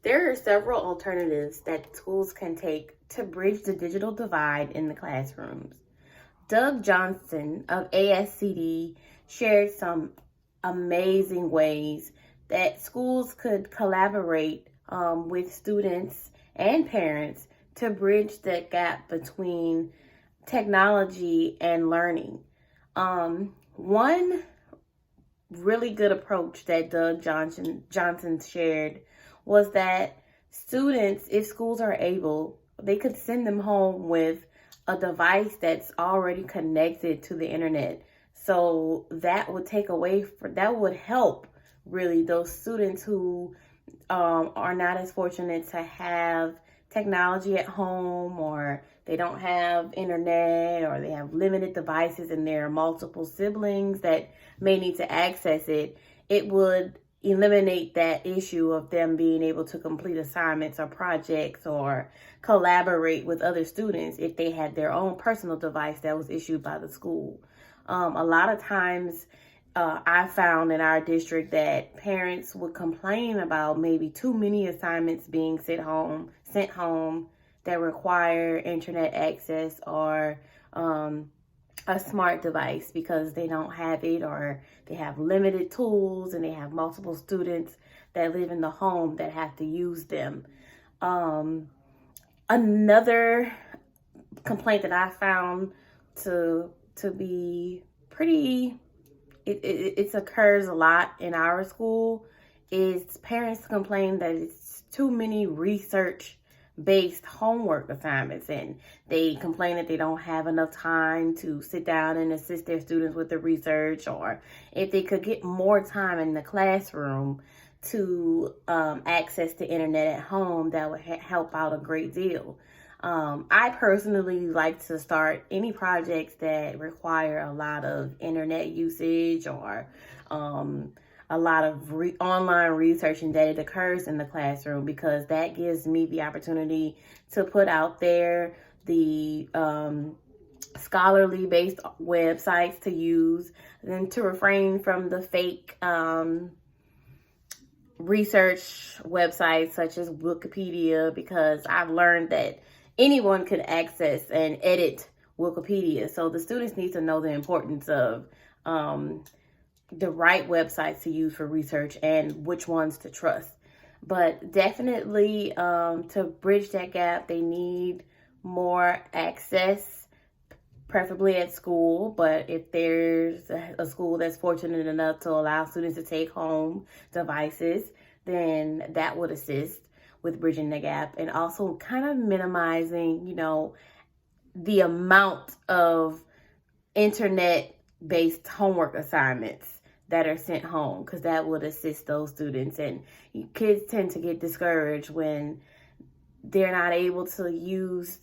There are several alternatives that schools can take to bridge the digital divide in the classrooms. Doug Johnson of ASCD shared some amazing ways that schools could collaborate with students and parents to bridge that gap between technology and learning. One really good approach that Johnson shared was that students, if schools are able, they could send them home with a device that's already connected to the internet. So that would that would help really those students who are not as fortunate to have technology at home, or they don't have internet, or they have limited devices and there are multiple siblings that may need to access it. It would eliminate that issue of them being able to complete assignments or projects or collaborate with other students if they had their own personal device that was issued by the school. A lot of times I found in our district that parents would complain about maybe too many assignments being sent home that require internet access or a smart device because they don't have it, or they have limited tools and they have multiple students that live in the home that have to use them. Another complaint that I found to be pretty, it occurs a lot in our school, is parents complain that it's too many research-based homework assignments, and they complain that they don't have enough time to sit down and assist their students with the research, or if they could get more time in the classroom to access the internet at home, that would help out a great deal. I personally like to start any projects that require a lot of internet usage or a lot of online research and data that occurs in the classroom, because that gives me the opportunity to put out there the scholarly based websites to use, and to refrain from the fake research websites such as Wikipedia, because I've learned that anyone could access and edit Wikipedia. So the students need to know the importance of the right websites to use for research and which ones to trust. But definitely to bridge that gap, they need more access, preferably at school. But if there's a school that's fortunate enough to allow students to take home devices, then that would assist with bridging the gap, and also kind of minimizing, the amount of internet-based homework assignments that are sent home, because that would assist those students. And kids tend to get discouraged when they're not able to use,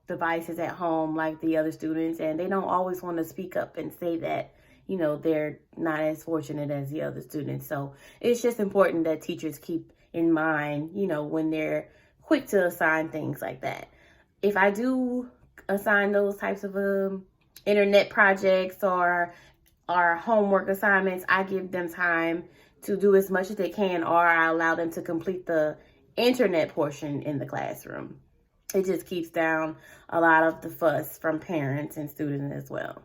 devices at home like the other students, and they don't always want to speak up and say that, they're not as fortunate as the other students. So it's just important that teachers keep in mind, when they're quick to assign things like that. If I do assign those types of internet projects or homework assignments, I give them time to do as much as they can, or I allow them to complete the internet portion in the classroom. It just keeps down a lot of the fuss from parents and students as well.